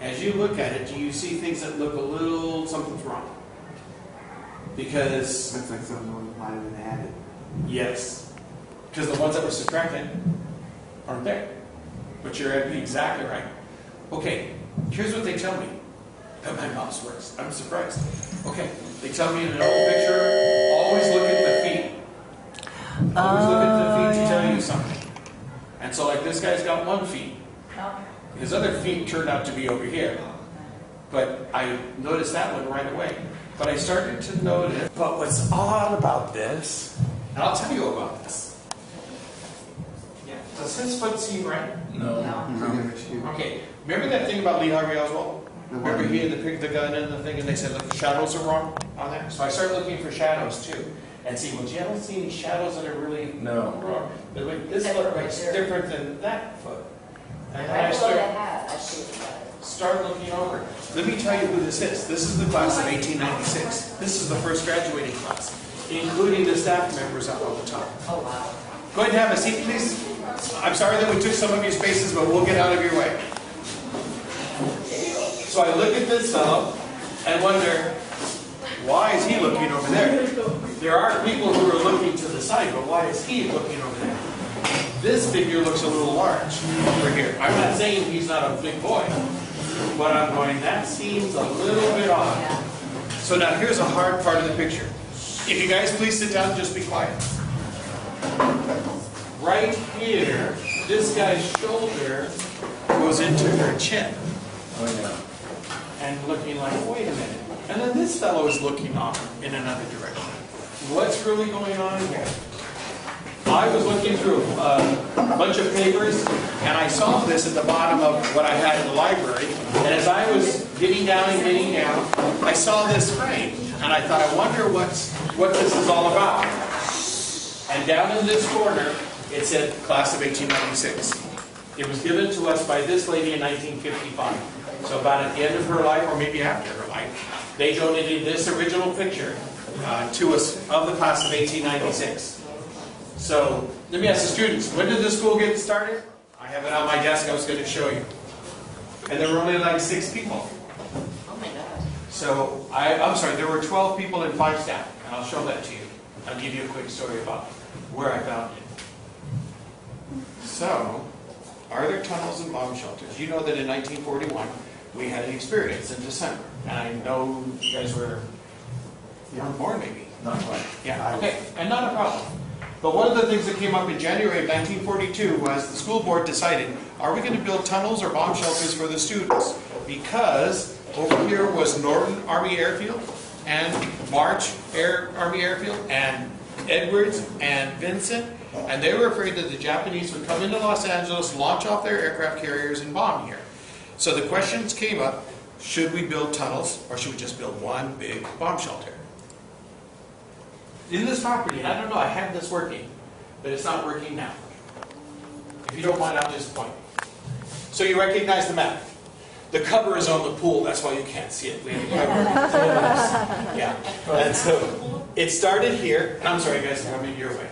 as you look at it, do you see things that look a little, something's wrong? Because... Looks like something might have been added. Yes. Because the ones that were subtracted aren't there. But you're exactly right. Okay, here's what they tell me. That my mouse works. I'm surprised. Okay, they tell me in an old picture, always look at the feet. Always look at the feet to tell you something. And so like this guy's got 1 feet. His other feet turned out to be over here. But I noticed that one right away. But I started to notice, but what's odd about this, and I'll tell you about this. Yeah. Does his foot seem right? No. Okay, remember that thing about Lee Harvey Oswald? Remember he had the gun in the thing and they said, look, the shadows are wrong on that? So I started looking for shadows too. And see, well, gee, I don't see any shadows that are really wrong. But like, this foot looks different than that foot. And then I start looking over. Let me tell you who this is. This is the class of 1896. This is the first graduating class, including the staff members up on the top. Oh, wow. Go ahead and have a seat, please. I'm sorry that we took some of your spaces, but we'll get out of your way. So I look at this fellow and wonder, why is he looking over there? There are people who are looking to the side, but why is he looking over there? This figure looks a little large over here. I'm not saying he's not a big boy, but I'm going, that seems a little bit odd. So now here's a hard part of the picture. If you guys please sit down and just be quiet. Right here, this guy's shoulder goes into her chin. Oh, yeah. And looking like, wait a minute. And then this fellow is looking off in another direction. What's really going on here? I was looking through a bunch of papers, and I saw this at the bottom of what I had in the library. And as I was getting down, I saw this frame. And I thought, I wonder what this is all about. And down in this corner, it said, Class of 1896. It was given to us by this lady in 1955. So about at the end of her life, or maybe after her life, they donated this original picture to us of the class of 1896. So let me ask the students, when did the school get started? I have it on my desk, I was going to show you. And there were only like 6 people. Oh my God. So, I'm sorry, there were 12 people and 5 staff. And I'll show that to you. I'll give you a quick story about where I found it. So, are there tunnels and bomb shelters? You know that in 1941, we had an experience in December. And I know you guys were born maybe. Not quite. Yeah, okay, and not a problem. But one of the things that came up in January of 1942 was the school board decided, are we going to build tunnels or bomb shelters for the students? Because over here was Norton Army Airfield, and March Army Airfield, and Edwards, and Vincent, and they were afraid that the Japanese would come into Los Angeles, launch off their aircraft carriers, and bomb here. So the questions came up, should we build tunnels, or should we just build one big bomb shelter? In this property, I don't know, I have this working, but it's not working now. If you don't mind, I'll just point. So you recognize the map. The cover is on the pool, that's why you can't see it. We have a cover. Yeah. And so it started here, and I'm sorry guys, I'm coming your way.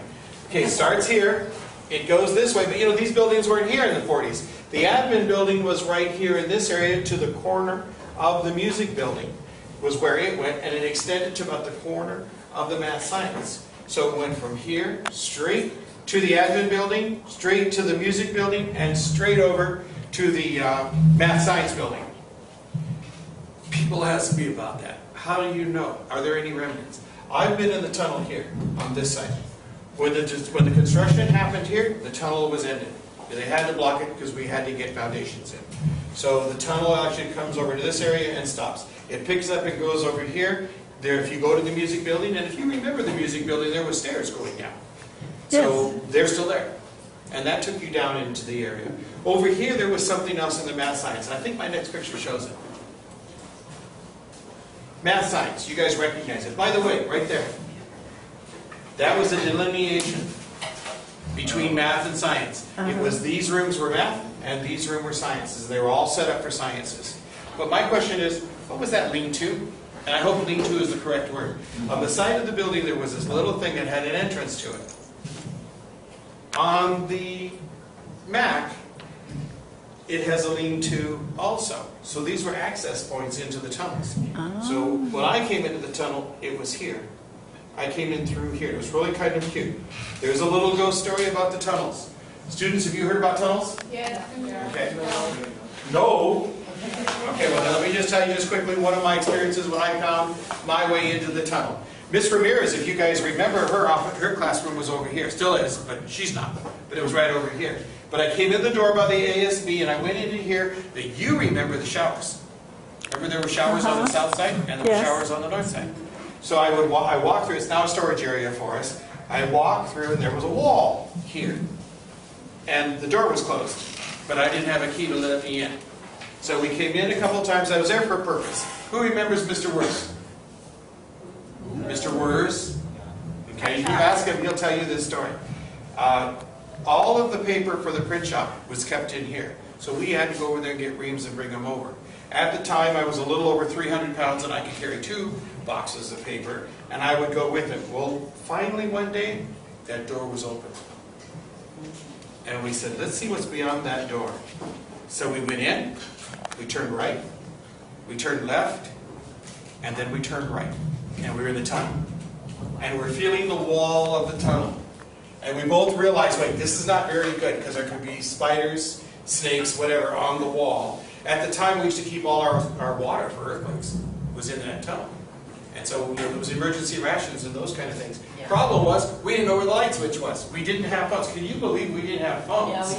Okay, it starts here, it goes this way, but you know, these buildings weren't here in the 40s. The admin building was right here in this area to the corner of the music building, was where it went, and it extended to about the corner of the math science. So it went from here, straight to the admin building, straight to the music building, and straight over to the math science building. People ask me about that. How do you know? Are there any remnants? I've been in the tunnel here, on this side. When the construction happened here, the tunnel was ended. They had to block it because we had to get foundations in. So the tunnel actually comes over to this area and stops. It picks up and goes over here. There, if you go to the music building, and if you remember the music building, there were stairs going down. So they're still there. And that took you down into the area. Over here, there was something else in the math science. And I think my next picture shows it. Math science, you guys recognize it. By the way, right there. That was a delineation between math and science. It was these rooms were math, and these rooms were sciences. They were all set up for sciences. But my question is, what was that lean-to? And I hope lean-to is the correct word. On the side of the building, there was this little thing that had an entrance to it. On the Mac, it has a lean-to also. So these were access points into the tunnels. So when I came into the tunnel, it was here. I came in through here. It was really kind of cute. There's a little ghost story about the tunnels. Students, have you heard about tunnels? Yeah. Okay. No? Okay, well, let me just tell you just quickly one of my experiences when I found my way into the tunnel. Miss Ramirez, if you guys remember, her classroom was over here. Still is, but she's not. But it was right over here. But I came in the door by the ASB and I went into here. That you remember the showers. Remember there were showers on the south side and there were showers on the north side. So I walked through. It's now a storage area for us. I walked through and there was a wall here. And the door was closed. But I didn't have a key to let me in. So we came in a couple of times. I was there for a purpose. Who remembers Mr. Wurst? Mr. Wurst? Okay, you ask him, he'll tell you this story. All of the paper for the print shop was kept in here. So we had to go over there and get reams and bring them over. At the time, I was a little over 300 pounds and I could carry 2 boxes of paper, and I would go with him. Well, finally one day, that door was open. And we said, let's see what's beyond that door. So we went in, we turned right, we turned left, and then we turned right. And we were in the tunnel. And we're feeling the wall of the tunnel. And we both realized, wait, this is not very good, because there could be spiders, snakes, whatever, on the wall. At the time, we used to keep all our water for earthquakes was in that tunnel. And so there was emergency rations and those kind of things. Yeah. Problem was, we didn't know where the light switch was. We didn't have phones. Can you believe we didn't have phones?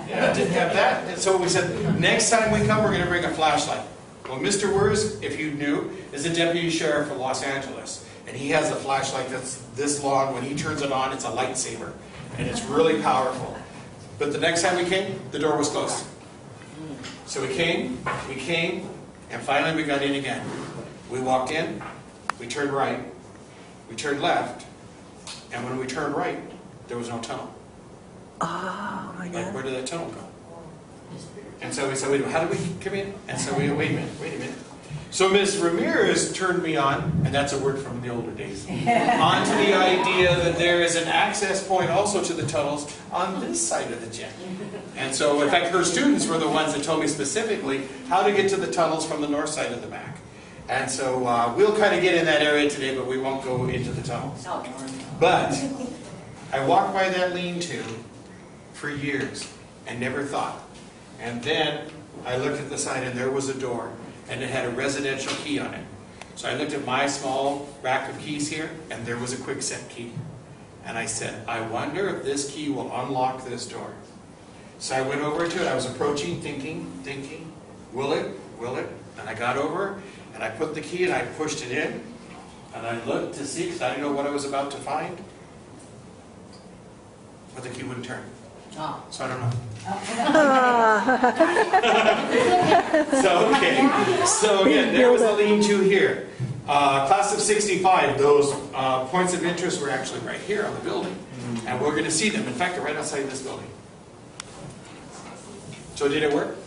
Yeah, didn't have that. And so we said, next time we come, we're going to bring a flashlight. Well, Mr. Wurz, if you knew, is the deputy sheriff of Los Angeles. And he has a flashlight that's this long. When he turns it on, it's a lightsaber. And it's really powerful. But the next time we came, the door was closed. So we came, and finally we got in again. We walked in, we turned right, we turned left, and when we turned right, there was no tunnel. Oh my God. Like, where did that tunnel go? And so we said, wait a minute, how did we come in? And so we wait a minute. So Ms. Ramirez turned me on, and that's a word from the older days, onto the idea that there is an access point also to the tunnels on this side of the gym. And so, in fact, her students were the ones that told me specifically how to get to the tunnels from the north side of the back. And so we'll kind of get in that area today, but we won't go into the tunnels. But I walked by that lean-to for years and never thought. And then I looked at the side and there was a door and it had a residential key on it. So I looked at my small rack of keys here and there was a quick set key. And I said, I wonder if this key will unlock this door. So I went over to it. I was approaching, thinking, will it? And I got over and I put the key and I pushed it in. And I looked to see, because I didn't know what I was about to find. But the key wouldn't turn. So I don't know. So again, there was a lean-to here. Class of 65, those points of interest were actually right here on the building. And we're going to see them. In fact, they're right outside this building. So did it work?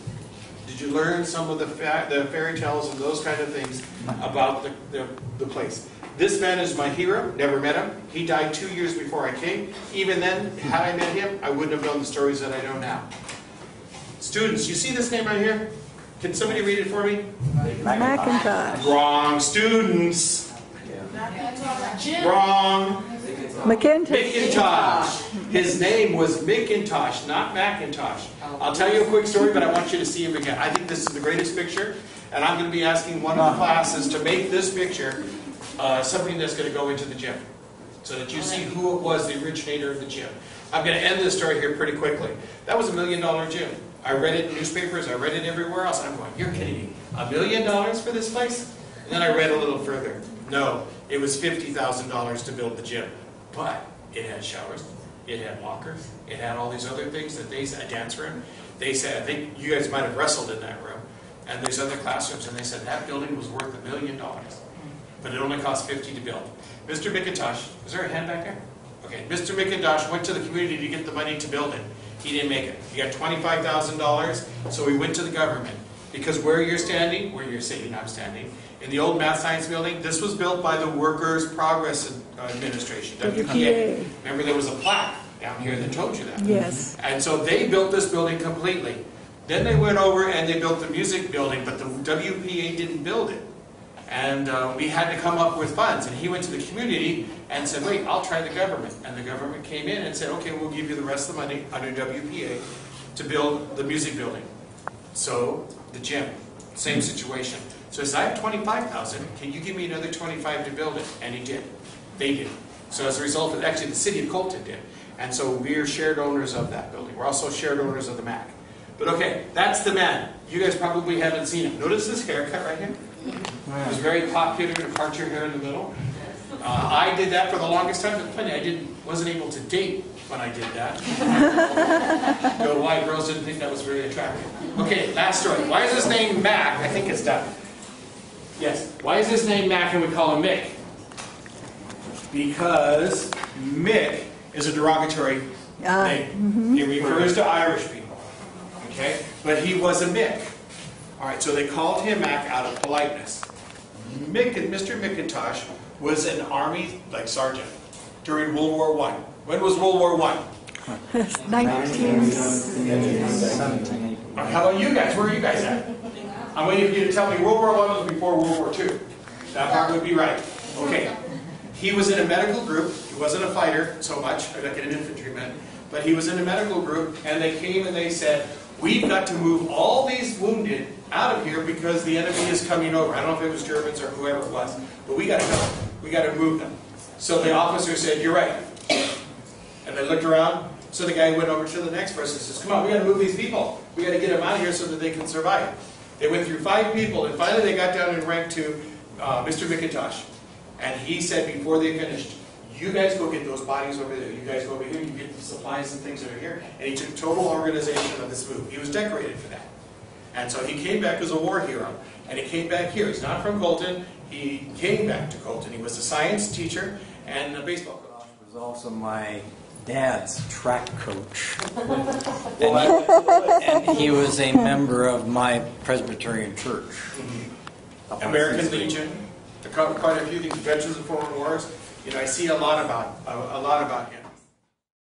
Did you learn some of the fairy tales and those kind of things about the place? This man is my hero. Never met him. He died 2 years before I came. Even then, had I met him, I wouldn't have known the stories that I know now. Students, you see this name right here? Can somebody read it for me? Macintosh. Wrong. Students. Wrong. McIntosh. His name was McIntosh, not Macintosh. I'll tell you a quick story, but I want you to see him again. I think this is the greatest picture, and I'm going to be asking one of the classes to make this picture something that's going to go into the gym, so that you see who it was, the originator of the gym. I'm going to end this story here pretty quickly. That was $1 million gym. I read it in newspapers, I read it everywhere else, and I'm going, you're kidding me. $1 million for this place? And then I read a little further. No, it was $50,000 to build the gym. But it had showers, it had lockers, it had all these other things that they said, a dance room. They said, I think you guys might have wrestled in that room. And there's other classrooms, and they said that building was worth $1 million. But it only cost $50,000 to build. Mr. McIntosh, is there a hand back there? Okay, Mr. McIntosh went to the community to get the money to build it. He didn't make it. He got $25,000, so he went to the government. Because where you're standing, where you're sitting, I'm standing, in the old Math Science Building, this was built by the Workers' Progress Administration, WPA. Remember, there was a plaque down here that told you that. Yes. And so they built this building completely. Then they went over and they built the music building, but the WPA didn't build it. And we had to come up with funds. And he went to the community and said, wait, I'll try the government. And the government came in and said, okay, we'll give you the rest of the money under WPA to build the music building. So the gym, same situation. So he says, I have $25,000. Can you give me another $25,000 to build it? And he did. They did. So as a result of, actually the city of Colton did. And so we're shared owners of that building. We're also shared owners of the MAC. But okay, that's the man. You guys probably haven't seen him. Notice this haircut right here? It was very popular to part your hair in the middle. I did that for the longest time, but funny, I wasn't able to date when I did that. No, why girls didn't think that was very attractive. Okay, last story. Why is his name Mac? I think it's done. Yes. Why is his name Mac and we call him Mick? Because Mick is a derogatory name. It refers to Irish people. Okay? But he was a Mick. Alright, so they called him Mac out of politeness. Mr. McIntosh was an army sergeant during World War I. When was World War I? 1917. How about you guys? Where are you guys at? I'm waiting for you to tell me World War I was before World War II. That part would be right. Okay. He was in a medical group. He wasn't a fighter so much, like an infantryman, but he was in a medical group, and they came and they said, we've got to move all these wounded out of here because the enemy is coming over. I don't know if it was Germans or whoever it was, but we got to go. We got to move them. So the officer said, you're right. And they looked around. So the guy went over to the next person and says, come on, we got to move these people. We got to get them out of here so that they can survive. They went through 5 people, and finally they got down and ranked to Mr. McIntosh. And he said before they finished, you guys go get those bodies over there. You guys go over here. You get the supplies and things over here. And he took total organization of this move. He was decorated for that. And so he came back as a war hero. And he came back here. He's not from Colton. He came back to Colton. He was a science teacher and a baseball coach. He was also my dad's track coach. and he was a member of my Presbyterian church. American Legion. To cover quite a few things, Veterans of Foreign Wars. You know, I see a lot about him.